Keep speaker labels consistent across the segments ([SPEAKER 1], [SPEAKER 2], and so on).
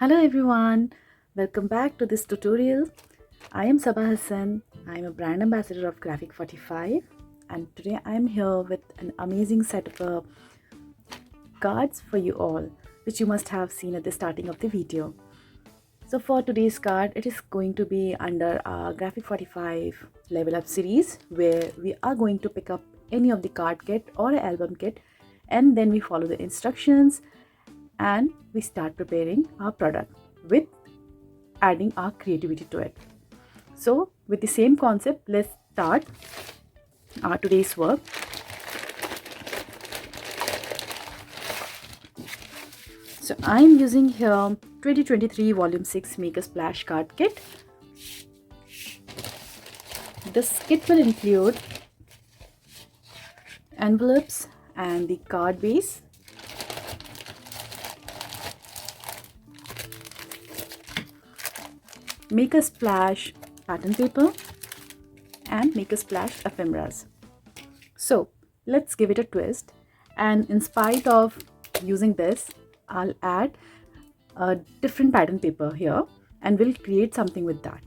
[SPEAKER 1] Hello everyone, welcome back to this tutorial. I am Sabaa Hassan. I am a brand ambassador of Graphic 45 and today I am here with an amazing set of cards for you all, which you must have seen at the starting of the video. So for today's card, it is going to be under our Graphic 45 level up series where we are going to pick up any of the card kit or an album kit and then we follow the instructions and we start preparing our product with adding our creativity to it. So with the same concept, let's start our today's work. So I'm using here 2023 volume 6 Make a Splash card kit. This kit will include envelopes and the card base, Make a Splash pattern paper and Make a Splash ephemeras. So let's give it a twist, and in spite of using this, I'll add a different pattern paper here and we'll create something with that.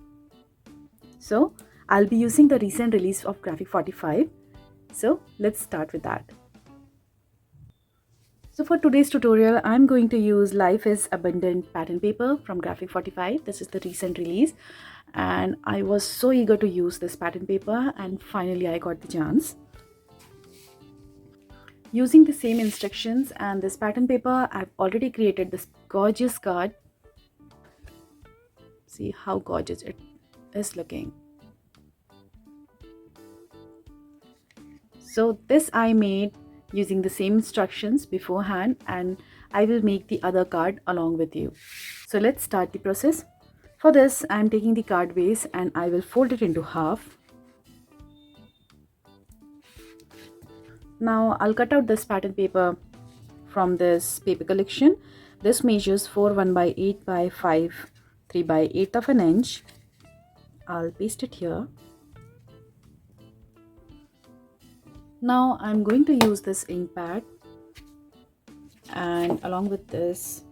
[SPEAKER 1] So I'll be using the recent release of Graphic 45. So let's start with that. So for today's tutorial, I'm going to use Life is Abundant pattern paper from Graphic 45. This is the recent release and I was so eager to use this pattern paper and finally I got the chance. Using the same instructions and this pattern paper, I've already created this gorgeous card. See how gorgeous it is looking. So this I made using the same instructions beforehand and I will make the other card along with you. So let's start the process. For this, I'm taking the card base and I will fold it into half. Now I'll cut out this pattern paper from this paper collection. This measures 4 1/8 by 5 3/8 of an inch. I'll paste it here. Now I'm going to use this ink pad and along with this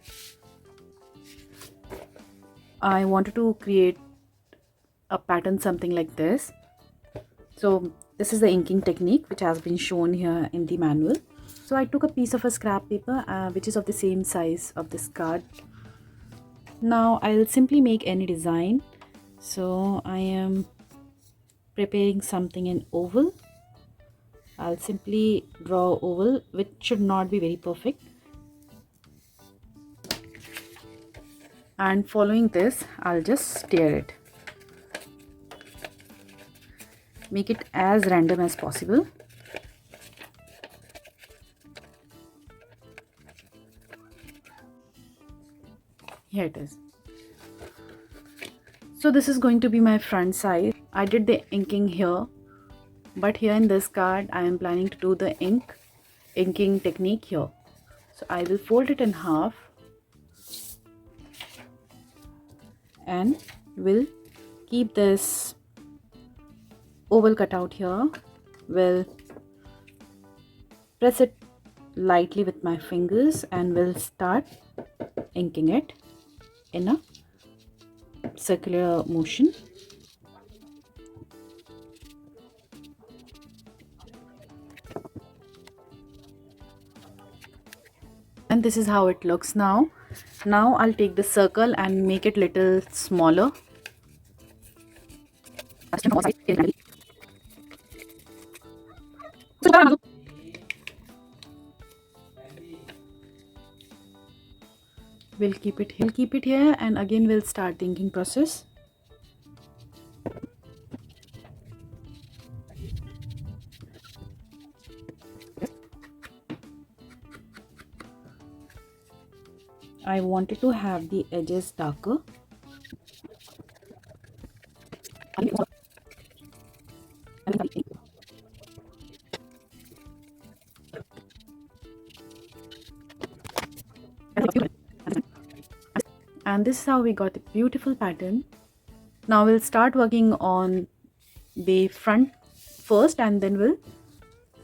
[SPEAKER 1] I wanted to create a pattern something like this. So this is the inking technique which has been shown here in the manual. So I took a piece of a scrap paper which is of the same size of this card. Now I'll simply make any design. So I am preparing something in oval. I'll simply draw oval, which should not be very perfect. And following this, I'll just stir it. Make it as random as possible. Here it is. So this is going to be my front side. I did the inking here. But here in this card, I am planning to do the inking technique here. So I will fold it in half and will keep this oval cut out here. Will press it lightly with my fingers and will start inking it in a circular motion. And this is how it looks now. Now I'll take the circle and make it little smaller. We'll keep it here and again we'll start the inking process. I wanted to have the edges darker. And this is how we got a beautiful pattern. Now we'll start working on the front first and then we'll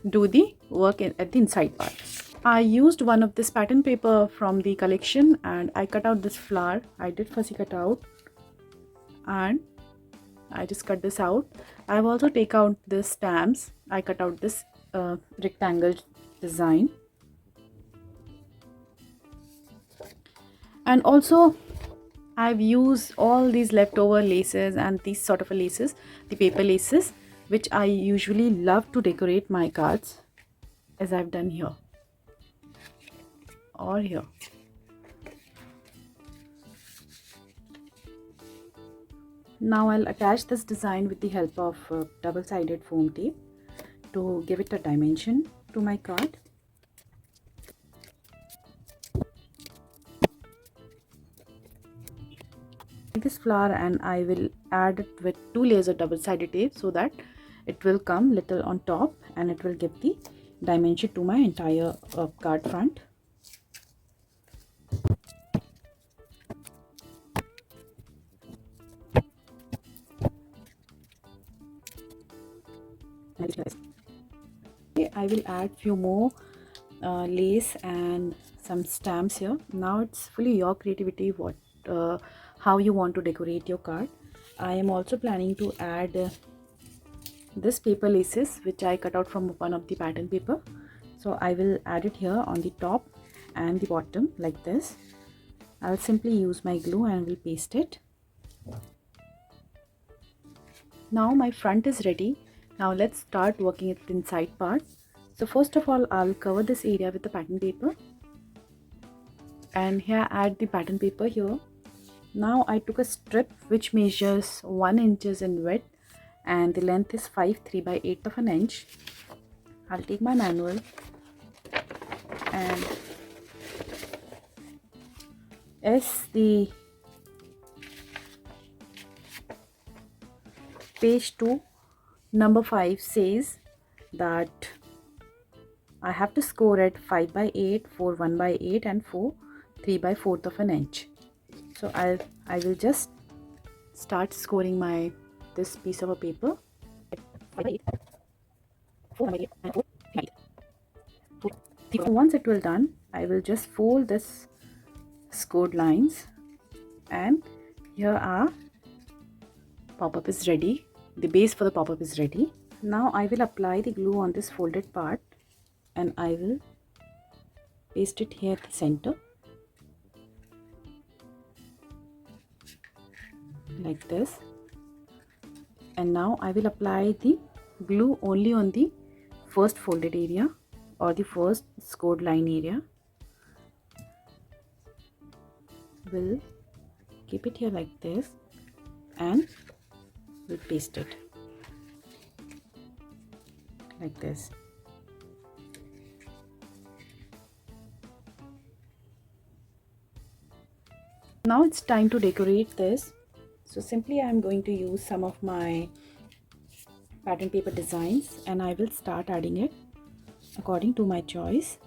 [SPEAKER 1] do the work at the inside part. I used one of this pattern paper from the collection and I cut out this flower. I did fussy cut out and I just cut this out. I've also take out the stamps. I cut out this rectangle design. And also I've used all these leftover laces and these sort of laces, the paper laces, which I usually love to decorate my cards, as I've done here or here. Now I'll attach this design with the help of double-sided foam tape to give it a dimension to my card. This flower and I will add it with 2 layers of double-sided tape so that it will come little on top and it will give the dimension to my entire card front. I will add few more lace and some stamps here. Now it's fully your creativity how you want to decorate your card. I am also planning to add this paper laces which I cut out from one of the pattern paper. So I will add it here on the top and the bottom like this. I'll simply use my glue and will paste it. Now my front is ready. Now let's start working at the inside part. So first of all, I'll cover this area with the pattern paper. And here add the pattern paper here. Now I took a strip which measures 1 inch in width and the length is 5/3/8 of an inch. I'll take my manual and as the page 2 number 5 says that I have to score it 5/8, 4 1/8 and 4 3/4 of an inch. So I will just start scoring this piece of a paper. 5/8, 4 1/8 and 4 3/8. Once it will done, I will just fold this scored lines and here our pop-up is ready. The base for the pop-up is ready. Now I will apply the glue on this folded part and I will paste it here at the center like this. And now I will apply the glue only on the first folded area or the first scored line area. We'll keep it here like this and we'll paste it like this. Now it's time to decorate this. So simply I am going to use some of my pattern paper designs and I will start adding it according to my choice.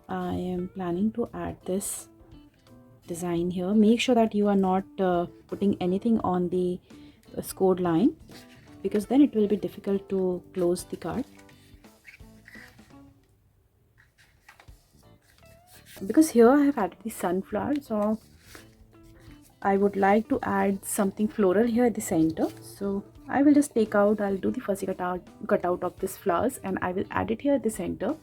[SPEAKER 1] I am planning to add this design here. Make sure that you are not putting anything on the scored line because then it will be difficult to close the card. Because here I have added the sunflower, so I would like to add something floral here at the center. So I will just I'll do the fussy cutout of this flowers and I will add it here at the center.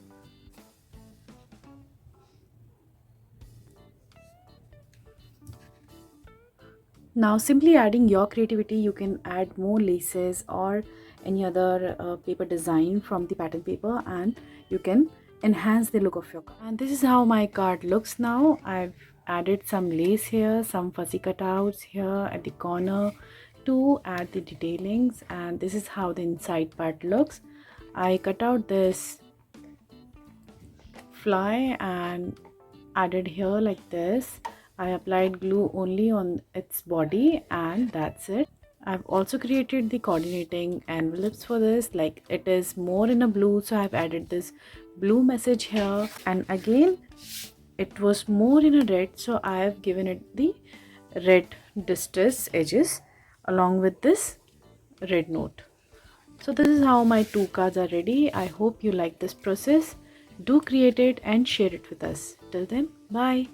[SPEAKER 1] Now simply adding your creativity, you can add more laces or any other paper design from the pattern paper and you can enhance the look of your card. And this is how my card looks now. I've added some lace here, some fussy cutouts here at the corner to add the detailings, and this is how the inside part looks. I cut out this fly and added here like this. I applied glue only on its body and that's it. I've also created the coordinating envelopes for this, like it is more in a blue, so I've added this blue message here, and again it was more in a red, so I have given it the red distress edges along with this red note. So this is how my two cards are ready. I hope you like this process. Do create it and share it with us. Till then, bye.